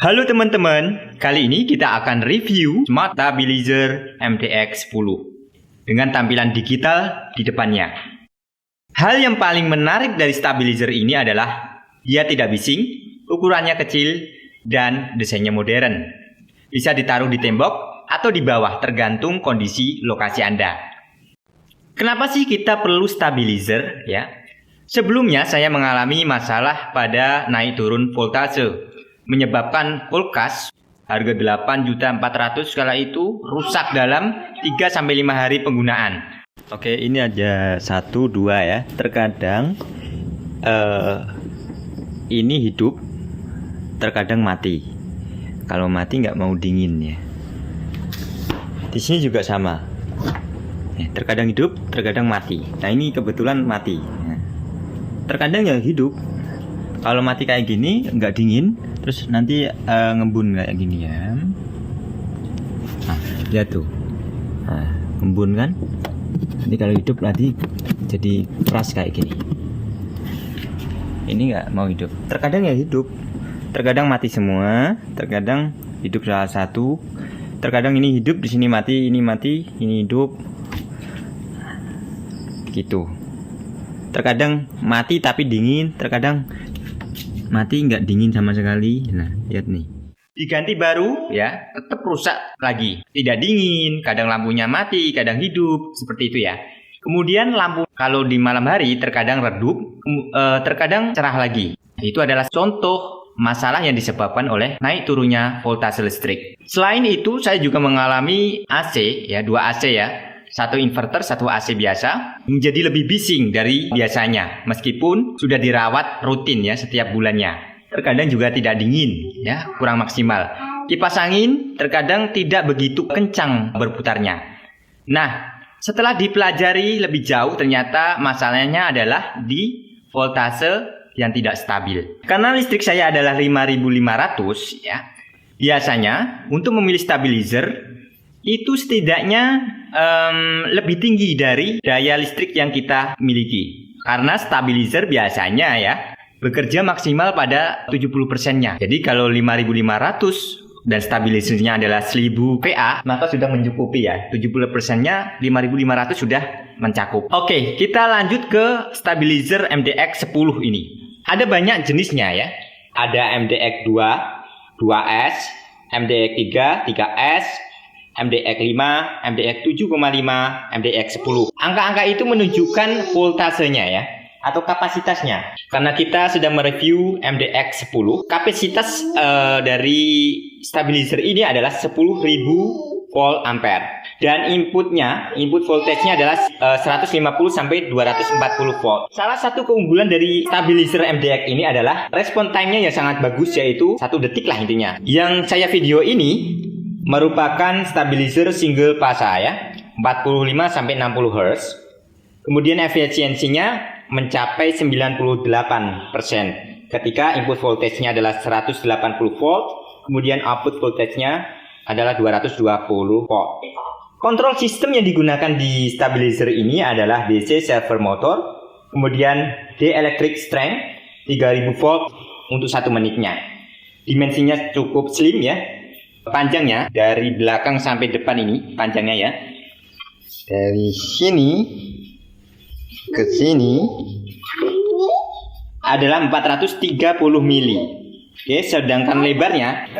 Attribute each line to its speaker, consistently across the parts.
Speaker 1: Halo teman-teman, kali ini kita akan review Smart Stabilizer MDX 10 dengan tampilan digital di depannya. Hal yang paling menarik dari stabilizer ini adalah dia tidak bising, ukurannya kecil, dan desainnya modern. Bisa ditaruh di tembok atau di bawah tergantung kondisi lokasi Anda. Kenapa sih kita perlu stabilizer ya? Sebelumnya saya mengalami masalah pada naik turun voltase, menyebabkan kulkas harga 8.400.000 kala itu rusak dalam 3-5 hari penggunaan. Oke, ini aja 1-2 ya. Terkadang ini hidup, terkadang mati. Kalau mati nggak mau dingin ya. Di sini juga sama. Terkadang hidup, terkadang mati. Nah ini kebetulan mati. Terkadang ya hidup. Kalau mati kayak gini nggak dingin, terus nanti ngembun kayak gini ya. Nah, lihat tuh. Nah, ngembun kan? Nanti kalau hidup nanti jadi keras kayak gini. Ini nggak mau hidup. Terkadang ya hidup. Terkadang mati semua, terkadang hidup salah satu. Terkadang ini hidup, di sini mati, ini hidup. Gitu. Terkadang mati tapi dingin, terkadang mati nggak dingin sama sekali. Nah, lihat nih. Diganti baru ya, tetap rusak lagi. Tidak dingin, kadang lampunya mati, kadang hidup, seperti itu ya. Kemudian lampu kalau di malam hari terkadang redup, terkadang cerah lagi. Itu adalah contoh masalah yang disebabkan oleh naik turunnya voltase listrik. Selain itu, saya juga mengalami AC ya, 2 AC ya. Satu inverter, satu AC biasa, menjadi lebih bising dari biasanya, meskipun sudah dirawat rutin ya setiap bulannya. Terkadang juga tidak dingin, ya kurang maksimal. Kipas angin terkadang tidak begitu kencang berputarnya. Nah, setelah dipelajari lebih jauh, ternyata masalahnya adalah di voltase yang tidak stabil. Karena listrik saya adalah 5.500 ya, biasanya untuk memilih stabilizer itu setidaknya lebih tinggi dari daya listrik yang kita miliki. Karena stabilizer biasanya ya bekerja maksimal pada 70%-nya. Jadi kalau 5.500 dan stabilizernya adalah 1000 PA, maka sudah mencukupi ya. 70%-nya 5.500 sudah mencakup. Oke, kita lanjut ke stabilizer MDX 10 ini. Ada banyak jenisnya ya. Ada MDX 2, 2S, MDX 3, 3S, MDX 5, MDX 7,5, MDX 10. Angka-angka itu menunjukkan voltasenya ya, atau kapasitasnya. Karena kita sudah mereview MDX 10, kapasitas dari stabilizer ini adalah 10.000 volt ampere. Dan input voltage-nya adalah 150 sampai 240 volt. Salah satu keunggulan dari stabilizer MDX ini adalah respon time-nya yang sangat bagus, yaitu 1 detik lah intinya. Yang saya video ini merupakan stabilizer single fasa ya, 45 sampai 60 Hz. Kemudian efisiensinya mencapai 98% ketika input voltage-nya adalah 180 volt, kemudian output voltage-nya adalah 220 volt. Kontrol sistem yang digunakan di stabilizer ini adalah DC server motor, kemudian dielectric strength 3000 volt untuk 1 menitnya. Dimensinya cukup slim ya. Panjangnya dari belakang sampai depan ini panjangnya ya, dari sini ke sini adalah 430 mili. Oke, sedangkan lebarnya,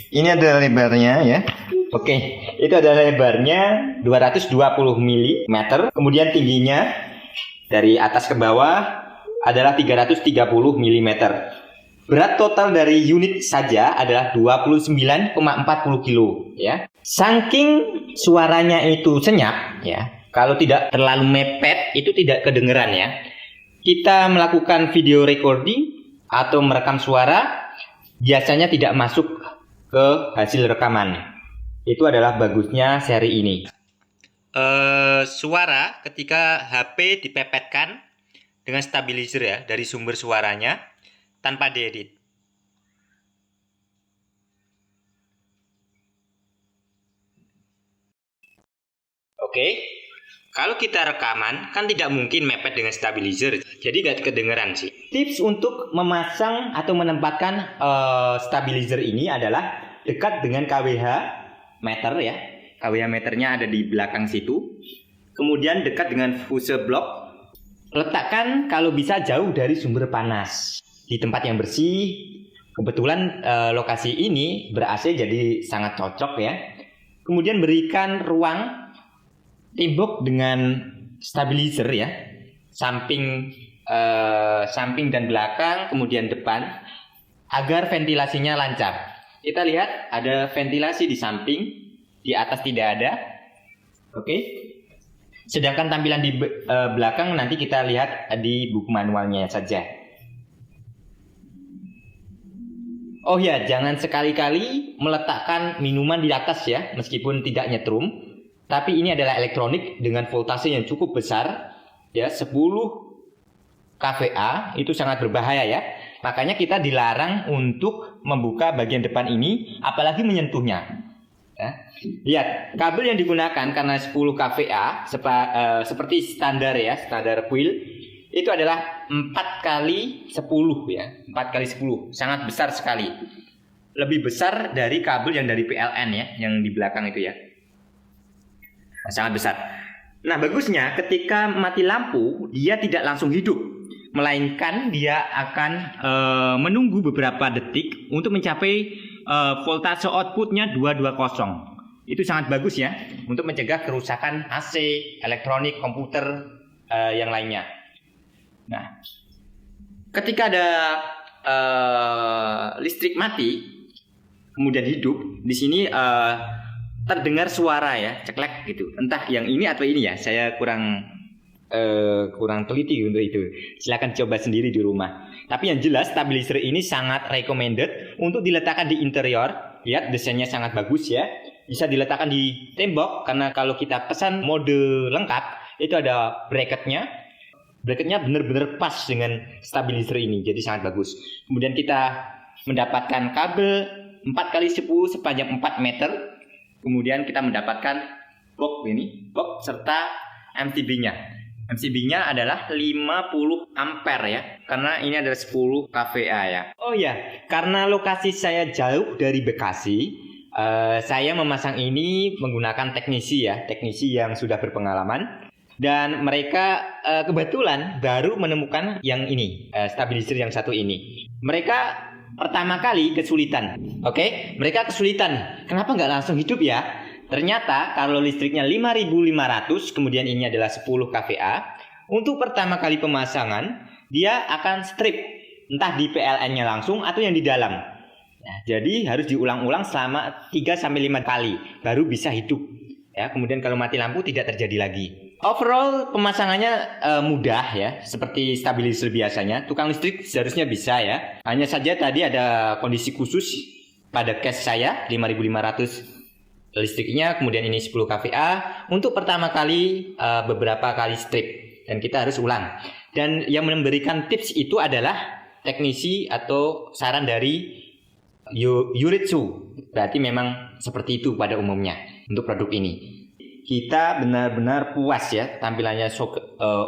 Speaker 1: ini adalah lebarnya ya. Oke, itu adalah lebarnya 220 mm. Kemudian tingginya dari atas ke bawah adalah 330 mm. Berat total dari unit saja adalah 29,40 kilo ya. Saking suaranya itu senyap ya, kalau tidak terlalu mepet itu tidak kedengeran ya. Kita melakukan video recording atau merekam suara biasanya tidak masuk ke hasil rekaman. Itu adalah bagusnya seri ini. Suara ketika HP dipepetkan dengan stabilizer ya dari sumber suaranya tanpa diedit. Oke, Kalau kita rekaman kan tidak mungkin mepet dengan stabilizer, jadi nggak kedengeran sih. Tips untuk memasang atau menempatkan stabilizer ini adalah dekat dengan KWH meter ya. KWH meternya ada di belakang situ. Kemudian dekat dengan fuse block. Letakkan kalau bisa jauh dari sumber panas, di tempat yang bersih. Kebetulan lokasi ini ber-AC jadi sangat cocok ya. Kemudian berikan ruang tembok dengan stabilizer ya, samping dan belakang, kemudian depan, agar ventilasinya lancar. Kita lihat ada ventilasi di samping, di atas tidak ada. Oke. Sedangkan tampilan di belakang nanti kita lihat di buku manualnya saja. Oh ya, jangan sekali-kali meletakkan minuman di atas ya, meskipun tidak nyetrum. Tapi ini adalah elektronik dengan voltase yang cukup besar, ya 10 kVA, itu sangat berbahaya ya. Makanya kita dilarang untuk membuka bagian depan ini, apalagi menyentuhnya. Ya. Lihat, kabel yang digunakan karena 10 kVA seperti standar ya, standar coil itu adalah 4x10 ya, 4x10, sangat besar sekali. Lebih besar dari kabel yang dari PLN ya, yang di belakang itu ya. Sangat besar. Nah, bagusnya ketika mati lampu, dia tidak langsung hidup, melainkan dia akan menunggu beberapa detik untuk mencapai voltase outputnya 220. Itu sangat bagus ya untuk mencegah kerusakan AC, elektronik, komputer yang lainnya. Nah, ketika ada listrik mati kemudian hidup, di sini terdengar suara ya, ceklek gitu. Entah yang ini atau ini ya, saya kurang teliti untuk itu. Silakan coba sendiri di rumah. Tapi yang jelas stabilizer ini sangat recommended untuk diletakkan di interior. Lihat desainnya sangat bagus ya. Bisa diletakkan di tembok karena kalau kita pesan mode lengkap itu ada bracketnya. Bracketnya benar-benar pas dengan stabilizer ini, jadi sangat bagus. Kemudian kita mendapatkan kabel 4x10 sepanjang 4 meter. Kemudian kita mendapatkan box serta MCB-nya. MCB-nya adalah 50 ampere ya, karena ini adalah 10 kVA ya. Oh ya, karena lokasi saya jauh dari Bekasi, saya memasang ini menggunakan teknisi yang sudah berpengalaman. Dan mereka kebetulan baru menemukan yang ini, stabilizer yang satu ini. Mereka pertama kali kesulitan, oke? Mereka kesulitan, kenapa nggak langsung hidup ya? Ternyata kalau listriknya 5.500, kemudian ini adalah 10 kVA, untuk pertama kali pemasangan, dia akan strip, entah di PLN-nya langsung atau yang di dalam. Nah, jadi harus diulang-ulang selama 3-5 kali, baru bisa hidup. Ya, kemudian kalau mati lampu tidak terjadi lagi. Overall pemasangannya mudah ya, seperti stabilizer biasanya. Tukang listrik seharusnya bisa ya. Hanya saja tadi ada kondisi khusus pada case saya 5.500 listriknya, kemudian ini 10 kVA untuk pertama kali beberapa kali strip dan kita harus ulang. Dan yang memberikan tips itu adalah teknisi atau saran dari Yuritsu. Berarti memang seperti itu pada umumnya untuk produk ini. Kita benar-benar puas ya, tampilannya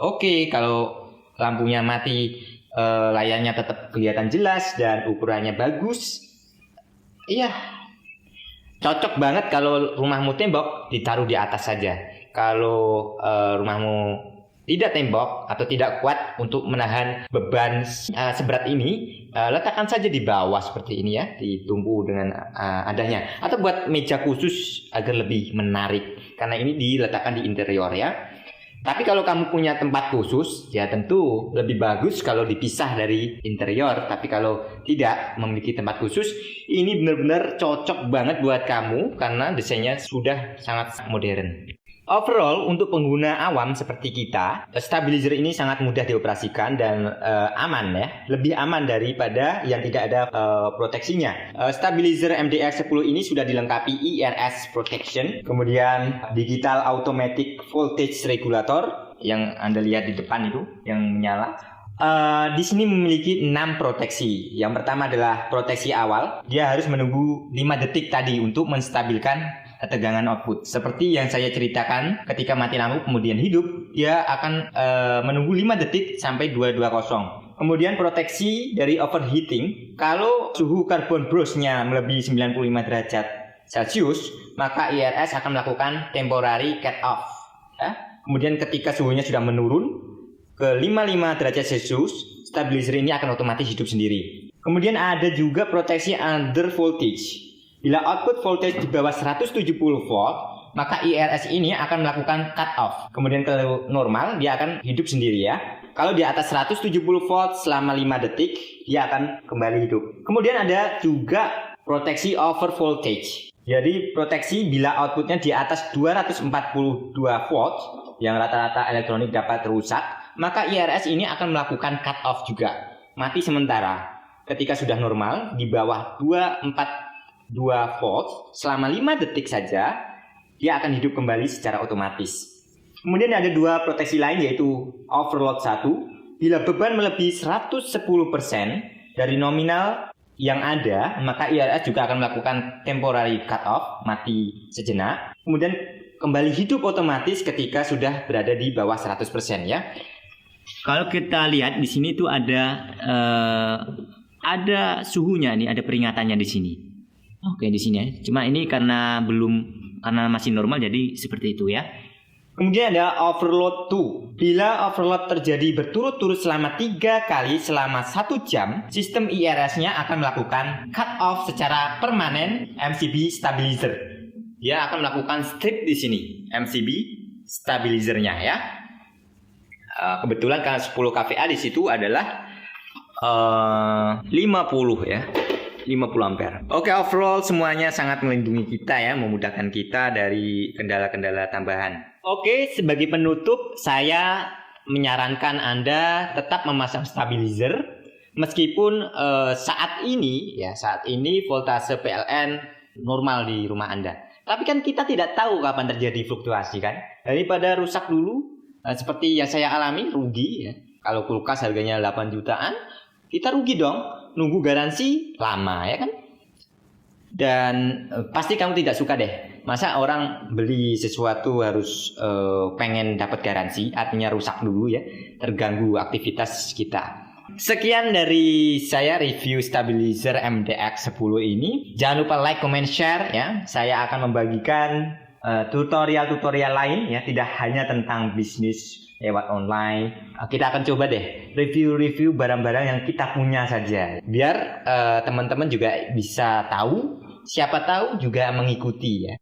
Speaker 1: oke. Kalau lampunya mati, layarnya tetap kelihatan jelas dan ukurannya bagus. Iya, cocok banget kalau rumahmu tembok, ditaruh di atas saja. Kalau rumahmu tidak tembok atau tidak kuat untuk menahan beban seberat ini, letakkan saja di bawah seperti ini ya, ditumpu dengan adanya. Atau buat meja khusus agar lebih menarik, karena ini diletakkan di interior ya. Tapi kalau kamu punya tempat khusus, ya tentu lebih bagus kalau dipisah dari interior. Tapi kalau tidak memiliki tempat khusus, ini benar-benar cocok banget buat kamu karena desainnya sudah sangat modern. Overall, untuk pengguna awam seperti kita, stabilizer ini sangat mudah dioperasikan dan aman ya. Lebih aman daripada yang tidak ada proteksinya. Stabilizer MDX10 ini sudah dilengkapi IRS protection, kemudian digital automatic voltage regulator yang Anda lihat di depan itu yang menyala. Di sini memiliki 6 proteksi. Yang pertama adalah proteksi awal. Dia harus menunggu 5 detik tadi untuk menstabilkan tegangan output. Seperti yang saya ceritakan, ketika mati lampu kemudian hidup, dia akan menunggu 5 detik sampai 220. Kemudian proteksi dari overheating, kalau suhu carbon burst-nya melebihi 95 derajat Celcius, maka IRS akan melakukan temporary cut off. Ya. Kemudian ketika suhunya sudah menurun ke 55 derajat Celcius, stabilizer ini akan otomatis hidup sendiri. Kemudian ada juga proteksi under voltage. Bila output voltage di bawah 170 volt, maka IRS ini akan melakukan cut off. Kemudian kalau normal, dia akan hidup sendiri ya. Kalau di atas 170 volt selama 5 detik, dia akan kembali hidup. Kemudian ada juga proteksi over voltage. Jadi proteksi bila outputnya di atas 242 volt, yang rata-rata elektronik dapat rusak, maka IRS ini akan melakukan cut off juga. Mati sementara. Ketika sudah normal, di bawah 242 volt, selama 5 detik saja, dia akan hidup kembali secara otomatis. Kemudian ada dua proteksi lain, yaitu overload 1. Bila beban melebihi 110% dari nominal yang ada, maka IRS juga akan melakukan temporary cut off, mati sejenak. Kemudian kembali hidup otomatis ketika sudah berada di bawah 100% ya. Kalau kita lihat di sini tuh ada suhunya nih, ada peringatannya di sini. Oke, di sini ya. Cuma ini karena masih normal jadi seperti itu ya. Kemudian ada overload 2. Bila overload terjadi berturut-turut selama 3 kali selama 1 jam, sistem IRS-nya akan melakukan cut off secara permanen MCB stabilizer. Dia akan melakukan strip di sini, MCB stabilizernya ya. Kebetulan karena 10 kVA di situ adalah 50 ya. 50 ampere. Oke, overall semuanya sangat melindungi kita ya, memudahkan kita dari kendala-kendala tambahan. Oke, sebagai penutup saya menyarankan Anda tetap memasang stabilizer meskipun saat ini voltase PLN normal di rumah Anda. Tapi kan kita tidak tahu kapan terjadi fluktuasi kan. Daripada rusak dulu seperti yang saya alami, rugi ya. Kalau kulkas harganya 8 jutaan, kita rugi dong. Nunggu garansi lama ya kan. Dan pasti kamu tidak suka deh. Masa orang beli sesuatu harus pengen dapat garansi, artinya rusak dulu ya, terganggu aktivitas kita. Sekian dari saya review stabilizer MDX 10 ini. Jangan lupa like, comment, share ya. Saya akan membagikan tutorial-tutorial lain ya, tidak hanya tentang bisnis lewat online. Kita akan coba deh review barang-barang yang kita punya saja, biar teman-teman juga bisa tahu, siapa tahu juga mengikuti ya.